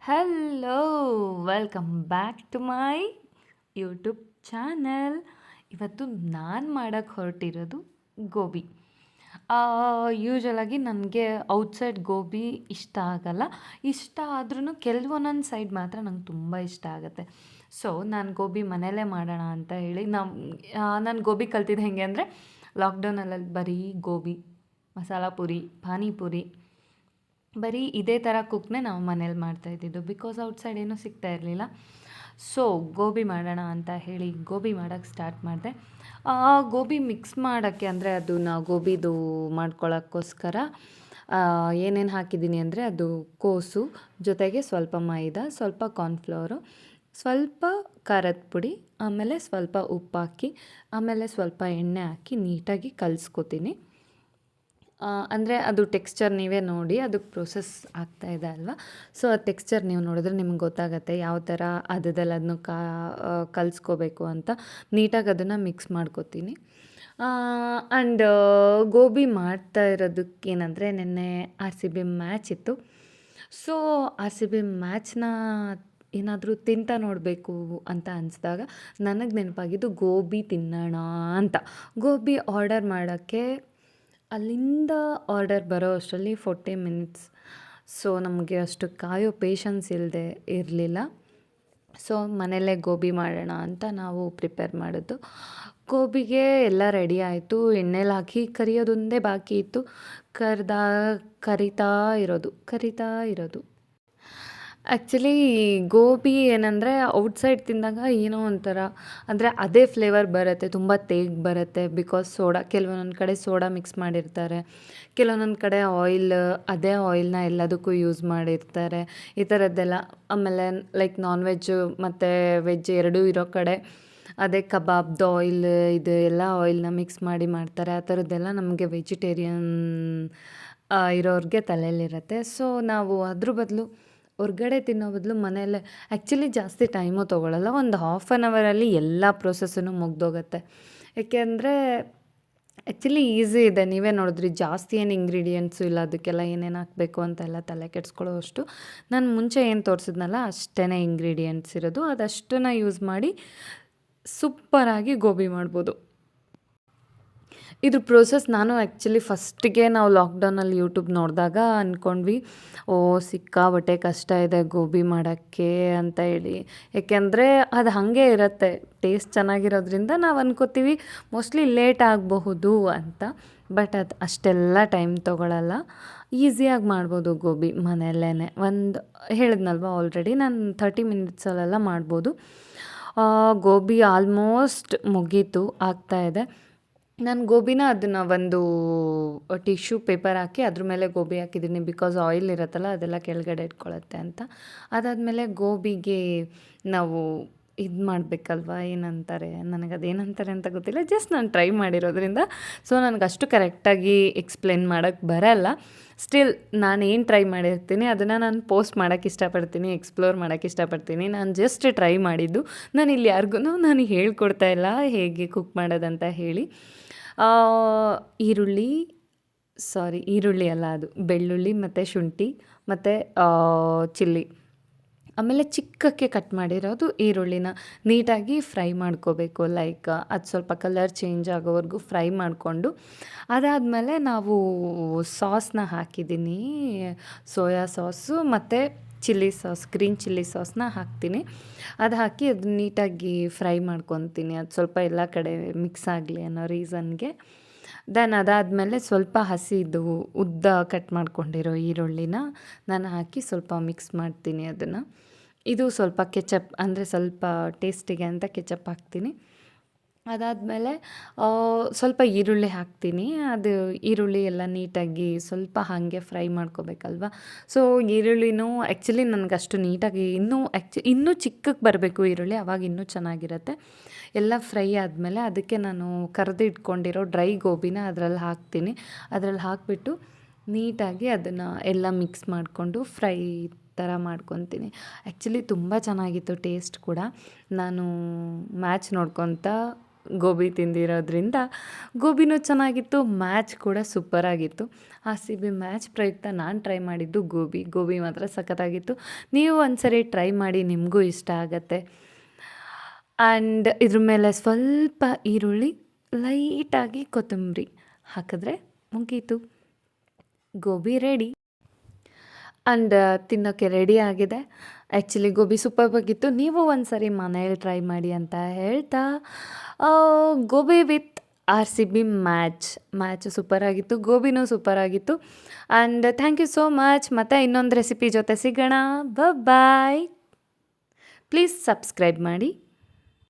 Hello welcome back to my YouTube channel. ಇವತ್ತು ನಾನು ಮಾಡೋಕ್ಕೆ ಹೊರಟಿರೋದು ಗೋಬಿ. ಯೂಶ್ವಲಾಗಿ ನನಗೆ ಔಟ್ಸೈಡ್ ಗೋಬಿ ಇಷ್ಟ ಆಗಲ್ಲ. ಇಷ್ಟ ಆದ್ರೂ ಕೆಲವೊಂದೊಂದು ಸೈಡ್ ಮಾತ್ರ ನಂಗೆ ತುಂಬ ಇಷ್ಟ ಆಗುತ್ತೆ. ಸೊ ನಾನು ಗೋಬಿ ಮನೆಯಲ್ಲೇ ಮಾಡೋಣ ಅಂತ ಹೇಳಿ ನಾನು ಗೋಬಿ ಕಲ್ತಿದ್ದು ಹೇಗೆ ಅಂದರೆ ಲಾಕ್ಡೌನಲ್ಲಿ ಬರೀ ಗೋಬಿ, ಮಸಾಲ ಪುರಿ, ಪಾನಿಪುರಿ ಬರೀ ಇದೇ ಥರ ಕುಕ್ನೇ ನಾವು ಮನೇಲಿ ಮಾಡ್ತಾಯಿದ್ದಿದ್ದು. ಬಿಕಾಸ್ ಔಟ್ಸೈಡ್ ಏನೂ ಸಿಗ್ತಾ ಇರಲಿಲ್ಲ. ಸೊ ಗೋಬಿ ಮಾಡೋಣ ಅಂತ ಹೇಳಿ ಗೋಬಿ ಮಾಡೋಕ್ಕೆ ಸ್ಟಾರ್ಟ್ ಮಾಡಿದೆ. ಗೋಬಿ ಮಿಕ್ಸ್ ಮಾಡೋಕ್ಕೆ ಅಂದರೆ ಅದು ನಾವು ಗೋಬಿದು ಮಾಡ್ಕೊಳ್ಳೋಕ್ಕೋಸ್ಕರ ಏನೇನು ಹಾಕಿದ್ದೀನಿ ಅಂದರೆ ಅದು ಕೋಸು ಜೊತೆಗೆ ಸ್ವಲ್ಪ ಮೈದಾ, ಸ್ವಲ್ಪ ಕಾರ್ನ್ಫ್ಲವರು, ಸ್ವಲ್ಪ ಖಾರದ ಪುಡಿ, ಆಮೇಲೆ ಸ್ವಲ್ಪ ಉಪ್ಪು ಹಾಕಿ, ಆಮೇಲೆ ಸ್ವಲ್ಪ ಎಣ್ಣೆ ಹಾಕಿ ನೀಟಾಗಿ ಕಲಿಸ್ಕೊತೀನಿ. ಅಂದರೆ ಅದು ಟೆಕ್ಸ್ಚರ್ ನೀವೇ ನೋಡಿ, ಅದಕ್ಕೆ ಪ್ರೋಸೆಸ್ ಆಗ್ತಾಯಿದೆ ಅಲ್ವಾ. ಸೊ ಆ ಟೆಕ್ಸ್ಚರ್ ನೀವು ನೋಡಿದ್ರೆ ನಿಮ್ಗೆ ಗೊತ್ತಾಗುತ್ತೆ ಯಾವ ಥರ ಅದದಲ್ಲಿ ಅದನ್ನು ಕಲಿಸ್ಕೋಬೇಕು ಅಂತ. ನೀಟಾಗಿ ಅದನ್ನು ಮಿಕ್ಸ್ ಮಾಡ್ಕೊತೀನಿ. ಆ್ಯಂಡ್ ಗೋಬಿ ಮಾಡ್ತಾ ಇರೋದಕ್ಕೇನೆಂದರೆ ನೆನ್ನೆ RCB ಮ್ಯಾಚ್ ಇತ್ತು. ಸೊ RCB ಮ್ಯಾಚ್ನ ಏನಾದರೂ ತಿಂತಾ ನೋಡಬೇಕು ಅಂತ ಅನಿಸಿದಾಗ ನನಗೆ ನೆನಪಾಗಿದ್ದು ಗೋಬಿ ತಿನ್ನೋಣ ಅಂತ. ಗೋಬಿ ಆರ್ಡರ್ ಮಾಡೋಕ್ಕೆ ಅಲ್ಲಿಂದ ಆರ್ಡರ್ ಬರೋ ಅಷ್ಟರಲ್ಲಿ 40 ಮಿನಿಟ್ಸ್. ಸೊ ನಮಗೆ ಅಷ್ಟು ಕಾಯೋ ಪೇಷನ್ಸ್ ಇರಲಿಲ್ಲ. ಸೊ ಮನೆಯಲ್ಲೇ ಗೋಬಿ ಮಾಡೋಣ ಅಂತ ನಾವು ಪ್ರಿಪೇರ್ ಮಾಡಿದ್ದು. ಗೋಬಿಗೆ ಎಲ್ಲ ರೆಡಿ ಆಯಿತು. ಎಣ್ಣೆಲಿ ಹಾಕಿ ಕರಿಯೋದೊಂದೇ ಬಾಕಿ ಇತ್ತು. ಕರಿತಾ ಇರೋದು. ಆ್ಯಕ್ಚುಲಿ ಗೋಬಿ ಏನಂದರೆ ಔಟ್ಸೈಡ್ ತಿಂದಾಗ ಏನೋ ಒಂಥರ ಅಂದರೆ ಅದೇ ಫ್ಲೇವರ್ ಬರುತ್ತೆ, ತುಂಬ ತೇಗ್ ಬರುತ್ತೆ. ಬಿಕಾಸ್ ಕೆಲವೊಂದೊಂದು ಕಡೆ ಸೋಡಾ ಮಿಕ್ಸ್ ಮಾಡಿರ್ತಾರೆ, ಕೆಲವೊಂದೊಂದು ಕಡೆ ಅದೇ ಆಯಿಲ್ನ ಎಲ್ಲದಕ್ಕೂ ಯೂಸ್ ಮಾಡಿರ್ತಾರೆ, ಈ ಥರದ್ದೆಲ್ಲ. ಆಮೇಲೆ ಲೈಕ್ ನಾನ್ ವೆಜ್ಜು ಮತ್ತು ವೆಜ್ ಎರಡೂ ಇರೋ ಕಡೆ ಅದೇ ಕಬಾಬ್ದು ಆಯಿಲ್ ಇದು ಎಲ್ಲ ಆಯಿಲ್ನ ಮಿಕ್ಸ್ ಮಾಡಿ ಮಾಡ್ತಾರೆ. ಆ ಥರದ್ದೆಲ್ಲ ನಮಗೆ ವೆಜಿಟೇರಿಯನ್ ಇರೋರಿಗೆ ತಲೆಯಲ್ಲಿರುತ್ತೆ. ಸೊ ನಾವು ಅದ್ರ ಬದಲು ಹೊರ್ಗಡೆ ತಿನ್ನೋ ಬದಲು ಮನೆಯಲ್ಲೇ ಆ್ಯಕ್ಚುಲಿ ಜಾಸ್ತಿ ಟೈಮು ತೊಗೊಳ್ಳಲ್ಲ. ಒಂದು ಹಾಫ್ ಆನ್ ಅವರಲ್ಲಿ ಎಲ್ಲ ಪ್ರೊಸೆಸ್ಸೂ ಮುಗ್ದೋಗುತ್ತೆ. ಏಕೆಂದರೆ ಆ್ಯಕ್ಚುಲಿ ಈಸಿ ಇದೆ. ನೀವೇ ನೋಡಿದ್ರಿ, ಜಾಸ್ತಿ ಏನು ಇಂಗ್ರೀಡಿಯೆಂಟ್ಸು ಇಲ್ಲ, ಅದಕ್ಕೆಲ್ಲ ಏನೇನು ಹಾಕಬೇಕು ಅಂತೆಲ್ಲ ತಲೆ ಕೆಡಿಸ್ಕೊಳ್ಳೋ ಅಷ್ಟು. ನಾನು ಮುಂಚೆ ಏನು ತೋರಿಸಿದ್ನಲ್ಲ ಅಷ್ಟೇ ಇಂಗ್ರೀಡಿಯೆಂಟ್ಸ್ ಇರೋದು. ಅದಷ್ಟನ್ನು ಯೂಸ್ ಮಾಡಿ ಸೂಪರಾಗಿ ಗೋಬಿ ಮಾಡ್ಬೋದು. ಇದ್ರ ಪ್ರೋಸೆಸ್ ನಾನು ಆ್ಯಕ್ಚುಲಿ ಫಸ್ಟಿಗೆ ನಾವು ಲಾಕ್ಡೌನಲ್ಲಿ ಯೂಟ್ಯೂಬ್ ನೋಡಿದಾಗ ಅಂದ್ಕೊಂಡ್ವಿ, ಸಿಕ್ಕಾಬಟ್ಟೆ ಕಷ್ಟ ಇದೆ ಗೋಬಿ ಮಾಡೋಕ್ಕೆ ಅಂತ ಹೇಳಿ. ಏಕೆಂದರೆ ಅದು ಹಾಗೆ ಇರುತ್ತೆ, ಟೇಸ್ಟ್ ಚೆನ್ನಾಗಿರೋದ್ರಿಂದ ನಾವು ಅಂದ್ಕೋತೀವಿ ಮೋಸ್ಟ್ಲಿ ಲೇಟ್ ಆಗಬಹುದು ಅಂತ. ಬಟ್ ಅದು ಅಷ್ಟೆಲ್ಲ ಟೈಮ್ ತೊಗೊಳ್ಳಲ್ಲ, ಈಸಿಯಾಗಿ ಮಾಡ್ಬೋದು ಗೋಬಿ ಮನೆಯಲ್ಲೇ. ಹೇಳಿದ್ನಲ್ವ ಆಲ್ರೆಡಿ, ನಾನು 30 ಮಿನಿಟ್ಸಲ್ಲೆಲ್ಲ ಮಾಡ್ಬೋದು. ಗೋಬಿ ಆಲ್ಮೋಸ್ಟ್ ಮುಗೀತು, ಆಗ್ತಾಯಿದೆ. ನಾನು ಗೋಬಿನ ಅದನ್ನು ಒಂದು ಟಿಶ್ಯೂ ಪೇಪರ್ ಹಾಕಿ ಅದ್ರ ಮೇಲೆ ಗೋಬಿ ಹಾಕಿದ್ದೀನಿ. ಬಿಕಾಸ್ ಆಯಿಲ್ ಇರುತ್ತಲ್ಲ ಅದೆಲ್ಲ ಕೆಳಗಡೆ ಇಟ್ಕೊಳ್ಳುತ್ತೆ ಅಂತ. ಅದಾದಮೇಲೆ ಗೋಬಿಗೆ ನಾವು ಇದು ಮಾಡಬೇಕಲ್ವ, ಏನಂತಾರೆ, ನನಗದೇನಂತಾರೆ ಅಂತ ಗೊತ್ತಿಲ್ಲ. ಜಸ್ಟ್ ನಾನು ಟ್ರೈ ಮಾಡಿರೋದ್ರಿಂದ ಸೊ ನನಗಷ್ಟು ಕರೆಕ್ಟಾಗಿ ಎಕ್ಸ್ಪ್ಲೇನ್ ಮಾಡೋಕ್ಕೆ ಬರಲ್ಲ. ಸ್ಟಿಲ್ ನಾನು ಏನು ಟ್ರೈ ಮಾಡಿರ್ತೀನಿ ಅದನ್ನು ನಾನು ಪೋಸ್ಟ್ ಮಾಡೋಕ್ಕೆ ಇಷ್ಟಪಡ್ತೀನಿ, ಎಕ್ಸ್ಪ್ಲೋರ್ ಮಾಡೋಕ್ಕೆ ಇಷ್ಟಪಡ್ತೀನಿ. ನಾನು ಜಸ್ಟ್ ಟ್ರೈ ಮಾಡಿದ್ದು. ನಾನು ಇಲ್ಲಿ ಯಾರಿಗೂ ನಾನು ಹೇಳ್ಕೊಡ್ತಾ ಇಲ್ಲ ಹೇಗೆ ಕುಕ್ ಮಾಡೋದಂತ ಹೇಳಿ. ಈರುಳ್ಳಿ ಅಲ್ಲ, ಅದು ಬೆಳ್ಳುಳ್ಳಿ ಮತ್ತು ಶುಂಠಿ ಮತ್ತು ಚಿಲ್ಲಿ, ಆಮೇಲೆ ಚಿಕ್ಕಕ್ಕೆ ಕಟ್ ಮಾಡಿರೋದು ಈರುಳ್ಳಿನ ನೀಟಾಗಿ ಫ್ರೈ ಮಾಡ್ಕೋಬೇಕು. ಲೈಕ್ ಅದು ಸ್ವಲ್ಪ ಕಲರ್ ಚೇಂಜ್ ಆಗೋವರೆಗೂ ಫ್ರೈ ಮಾಡಿಕೊಂಡು, ಅದಾದಮೇಲೆ ನಾವು ಸಾಸ್ನ ಹಾಕಿದ್ದೀನಿ, ಸೋಯಾ ಸಾಸು ಮತ್ತು ಚಿಲ್ಲಿ ಸಾಸ್, ಗ್ರೀನ್ ಚಿಲ್ಲಿ ಸಾಸ್ನ ಹಾಕ್ತೀನಿ. ಅದು ಹಾಕಿ ಅದು ನೀಟಾಗಿ ಫ್ರೈ ಮಾಡ್ಕೊತೀನಿ, ಅದು ಸ್ವಲ್ಪ ಎಲ್ಲ ಕಡೆ ಮಿಕ್ಸ್ ಆಗಲಿ ಅನ್ನೋ ರೀಸನ್ಗೆ. ದೆನ್ ಅದಾದಮೇಲೆ ಸ್ವಲ್ಪ ಹಸಿದು ಉದ್ದ ಕಟ್ ಮಾಡ್ಕೊಂಡಿರೋ ಈರುಳ್ಳಿನ ನಾನು ಹಾಕಿ ಸ್ವಲ್ಪ ಮಿಕ್ಸ್ ಮಾಡ್ತೀನಿ ಅದನ್ನು. ಇದು ಸ್ವಲ್ಪ ಕೆಚಪ್, ಅಂದರೆ ಸ್ವಲ್ಪ ಟೇಸ್ಟಿಗೆ ಅಂತ ಕೆಚಪ್ ಹಾಕ್ತೀನಿ. ಅದಾದಮೇಲೆ ಸ್ವಲ್ಪ ಈರುಳ್ಳಿ ಹಾಕ್ತೀನಿ. ಅದು ಈರುಳ್ಳಿ ಎಲ್ಲ ನೀಟಾಗಿ ಸ್ವಲ್ಪ ಹಾಗೆ ಫ್ರೈ ಮಾಡ್ಕೋಬೇಕಲ್ವ. ಸೊ ಈರುಳ್ಳಿನೂ ಆ್ಯಕ್ಚುಲಿ ನನಗಷ್ಟು ನೀಟಾಗಿ ಇನ್ನೂ ಚಿಕ್ಕಕ್ಕೆ ಬರಬೇಕು ಈರುಳ್ಳಿ, ಆವಾಗ ಇನ್ನೂ ಚೆನ್ನಾಗಿರುತ್ತೆ. ಎಲ್ಲ ಫ್ರೈ ಆದಮೇಲೆ ಅದಕ್ಕೆ ನಾನು ಕರೆದು ಇಟ್ಕೊಂಡಿರೋ ಡ್ರೈ ಗೋಬಿನ ಅದರಲ್ಲಿ ಹಾಕ್ತೀನಿ. ಅದರಲ್ಲಿ ಹಾಕಿಬಿಟ್ಟು ನೀಟಾಗಿ ಅದನ್ನು ಎಲ್ಲ ಮಿಕ್ಸ್ ಮಾಡಿಕೊಂಡು ಫ್ರೈ ಥರ ಮಾಡ್ಕೊತೀನಿ. ಆ್ಯಕ್ಚುಲಿ ತುಂಬ ಚೆನ್ನಾಗಿತ್ತು ಟೇಸ್ಟ್ ಕೂಡ. ನಾನು ಮ್ಯಾಚ್ ನೋಡ್ಕೊತ ಗೋಬಿ ತಿಂದಿರೋದ್ರಿಂದ ಗೋಬಿನೂ ಚೆನ್ನಾಗಿತ್ತು, ಮ್ಯಾಚ್ ಕೂಡ ಸೂಪರಾಗಿತ್ತು. ಆರ್ ಸಿ ಬಿ ಮ್ಯಾಚ್ ಪ್ರಯುಕ್ತ ನಾನು ಟ್ರೈ ಮಾಡಿದ್ದು ಗೋಬಿ ಮಾತ್ರ ಸಖತ್ತಾಗಿತ್ತು. ನೀವು ಒಂದ್ಸರಿ ಟ್ರೈ ಮಾಡಿ, ನಿಮಗೂ ಇಷ್ಟ ಆಗತ್ತೆ. ಆ್ಯಂಡ್ ಇದ್ರ ಮೇಲೆ ಸ್ವಲ್ಪ ಈರುಳ್ಳಿ, ಲೈಟಾಗಿ ಕೊತ್ತಂಬರಿ ಹಾಕಿದ್ರೆ ಮುಗೀತು, ಗೋಬಿ ರೆಡಿ. ಆ್ಯಂಡ್ ತಿನ್ನೋಕ್ಕೆ ರೆಡಿ ಆಗಿದೆ. ಆ್ಯಕ್ಚುಲಿ ಗೋಬಿ ಸೂಪರ್ಬಾಗಿತ್ತು. ನೀವು ಒಂದ್ಸರಿ ಮನೇಲಿ ಟ್ರೈ ಮಾಡಿ ಅಂತ ಹೇಳ್ತಾ, gobi with R C B match ಸೂಪರಾಗಿತ್ತು, ಗೋಬಿನೂ ಸೂಪರಾಗಿತ್ತು. And thank you so much. ಮತ್ತೆ ಇನ್ನೊಂದು ರೆಸಿಪಿ ಜೊತೆ ಸಿಗೋಣ. ಬಾಯ್. ಪ್ಲೀಸ್ ಸಬ್ಸ್ಕ್ರೈಬ್ ಮಾಡಿ.